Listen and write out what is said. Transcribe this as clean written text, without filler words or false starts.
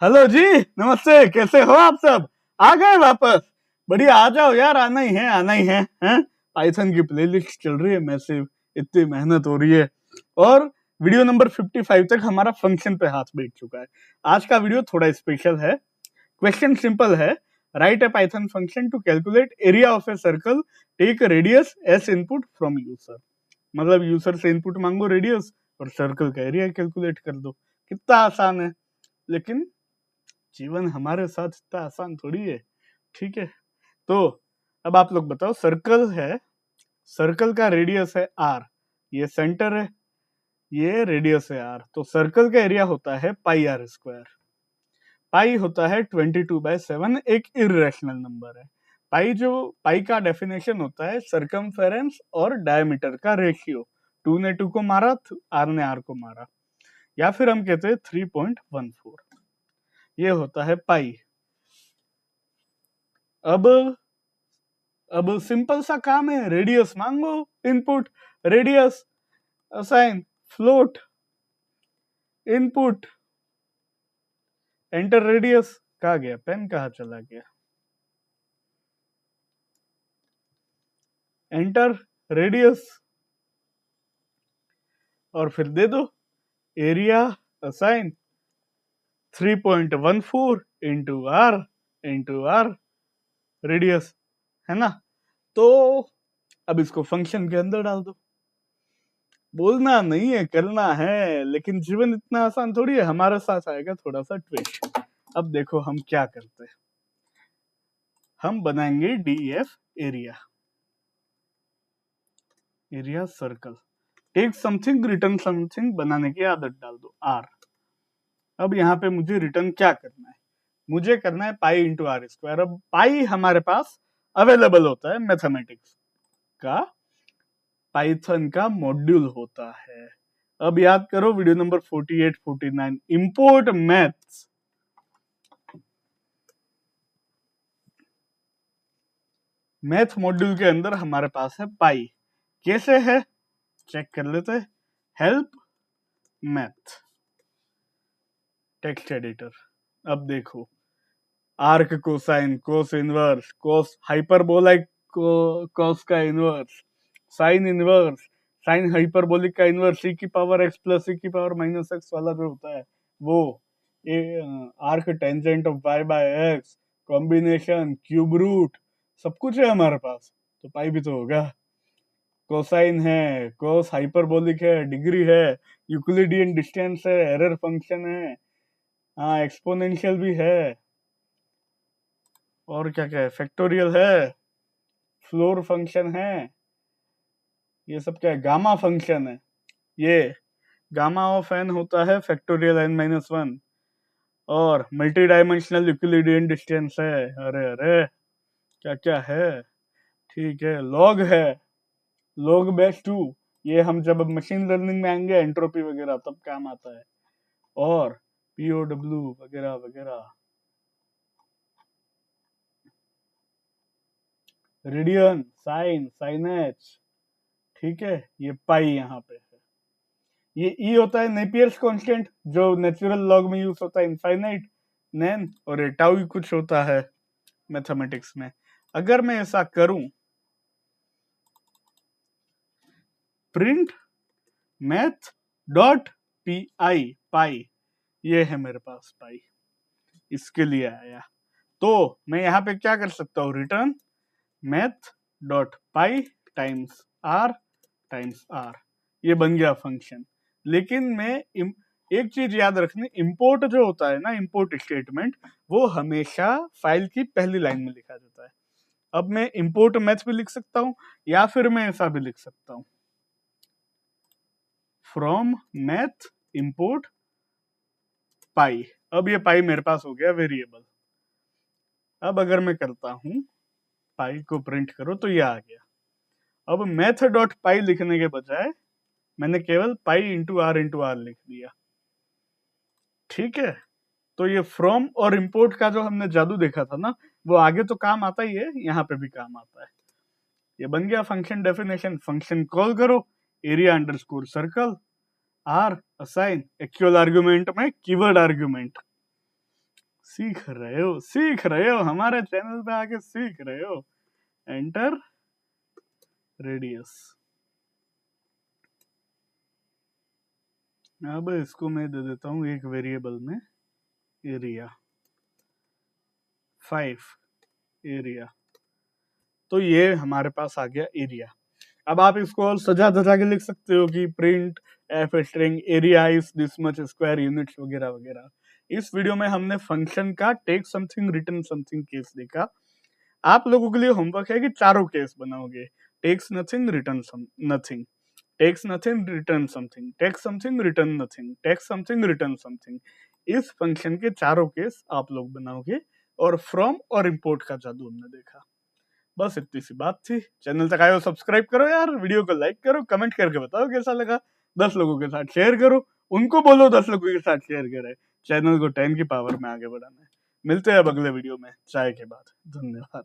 Hello जी, नमस्ते। कैसे हो आप सब? आ गए वापस? बढ़िया, आ जाओ यार, आना ही है, आना ही है, हैं? पाइथन की प्लेलिस्ट चल रही है मैसिव, इतनी मेहनत हो रही है। और वीडियो नंबर 55 तक हमारा फंक्शन पे हाथ बैठ चुका है। आज का वीडियो थोड़ा स्पेशल है। क्वेश्चन सिंपल है, write a Python function to calculate area of a circle, take radius as input from user. मतलब यूजर से इनपुट मांगो रेडियस और सर्कल का एरिया कैलकुलेट कर दो। कितना आसान है। लेकिन जीवन हमारे साथ इतना आसान थोड़ी है। ठीक है, तो अब आप लोग बताओ, सर्कल है, सर्कल का रेडियस है आर, ये सेंटर है, ये रेडियस है आर, तो सर्कल का एरिया होता है पाई आर स्क्वायर। पाई होता है 22/7, एक इरेशनल नंबर है। पाई का डेफिनेशन होता है सरकमफेरेंस और डायमीटर का रेशियो। 2 ने 2 को मारा, आर ने आर को मारा, या फिर हम कहते हैं 3.14, ये होता है पाई। अब सिंपल सा काम है, रेडियस मांगो, input radius, assign float, input enter radius. कहा गया पेन, कहा चला गया? एंटर रेडियस और फिर दे दो area, assign 3.14 into R radius, है ना? तो अब इसको फंक्शन के अंदर डाल दो। बोलना नहीं है, करना है। लेकिन जीवन इतना आसान थोड़ी है, हमारे साथ आएगा थोड़ा सा ट्विस्ट। अब देखो हम क्या करते हैं, हम बनाएंगे DF area, area circle, take something return something बनाने की आदत डाल दो आर। अब यहाँ पे मुझे रिटर्न क्या करना है? मुझे करना है पाई इंटू आर स्क्वायर। अब पाई हमारे पास अवेलेबल होता है मैथमेटिक्स का, पाइथन का मॉड्यूल होता है। अब याद करो video number 48 49, import maths. Math module के अंदर हमारे पास है पाई। कैसे है चेक कर लेते हैं। Help math, text editor. अब देखो, arc cosine, cos inverse, cos hyperbolic, कोस का inverse, sine inverse, sine hyperbolic का इनवर्स, सी की पावर एक्स प्लस सी की पावर माइनस एक्स वाला जो होता है वो, arc tangent of Y by X, combination, cube root, सब कुछ है हमारे पास, तो पाई भी तो होगा। कोसाइन है, कोस हाइपरबोलिक है, डिग्री है, यूक्लिडियन डिस्टेंस है, एरर फंक्शन है, हाँ एक्सपोनेंशियल भी है, और क्या क्या है, फैक्टोरियल है, फ्लोर फंक्शन है, ये सब क्या है, गामा फंक्शन है। ये गामा ऑफ एन होता है फैक्टोरियल n-1, और मल्टी डायमेंशनल यूक्लिडियन डिस्टेंस है। अरे अरे क्या क्या है, ठीक है, लॉग है, लॉग बेस 2, ये हम जब मशीन लर्निंग में आएंगे एंट्रोपी वगैरह तब काम आता है, और POW वगैरह वगैरह, रेडियन, साइन, साइन एच, ठीक है। ये पाई यहाँ पे है। ये ई होता है नेपियर्स कांस्टेंट, जो नेचुरल लॉग में यूज होता है, इनफाइनाइट, नैन, और ये टाउ कुछ होता है मैथमेटिक्स में। अगर मैं ऐसा करूं, print math dot p i, pi, ये है मेरे पास पाई, इसके लिए आया। तो मैं यहाँ पे क्या कर सकता हूँ, return math dot pi times R, ये बन गया फंक्शन। लेकिन मैं एक चीज याद रखनी, इंपोर्ट जो होता है ना, इंपोर्ट स्टेटमेंट, वो हमेशा फाइल की पहली लाइन में लिखा जाता है। अब मैं इंपोर्ट मैथ भी लिख सकता हूं, या फिर मैं ऐसा भी लिख सकता हूं, फ्रॉम मैथ इंपोर्ट पाई। अब ये पाई मेरे पास हो गया वेरिएबल। अब अगर मैं करता हूं पाई को प्रिंट करो, तो ये आ गया। अब मैथ डॉट पाई लिखने के बजाय मैंने केवल पाई इंटू आर लिख दिया, ठीक है। तो ये फ्रॉम और इंपोर्ट का जो हमने जादू देखा था ना, वो आगे तो काम आता ही है, यहाँ पे भी काम आता है। ये बन गया फंक्शन डेफिनेशन। फंक्शन कॉल करो, area underscore circle, R assign, actual argument में कीवर्ड आर्गुमेंट, सीख रहे हो हमारे चैनल पे आके सीख रहे हो। Enter radius. अब इसको मैं दे देता हूं एक वेरिएबल में एरिया 5 एरिया। तो ये हमारे पास आ गया एरिया। अब आप इसको और सजा धजा के लिख सकते हो कि print F string area is this much square units वगैरह वगैरह। इस वीडियो में हमने फंक्शन का take something return something case देखा। आप लोगों के लिए होमवर्क है कि चारों केस बनाओगे। Takes nothing return nothing, takes nothing return something, takes something return nothing, takes something return something. इस फंक्शन के चारों केस आप लोग बनाओगे और फ्रॉम और इंपोर्ट का जादू हमने देखा। बस इतनी सी बात थी। चैनल तक आए हो सब्सक्राइब करो यार, वीडियो को लाइक करो, कमेंट करके बताओ कैसा लगा। 10 लोगों के साथ शेयर करो, उनको बोलो 10 लोगों के साथ शेयर करें। चैनल को 10 की पावर में आगे बढ़ाना है। मिलते हैं अब अगले वीडियो में चाय के बाद। धन्यवाद।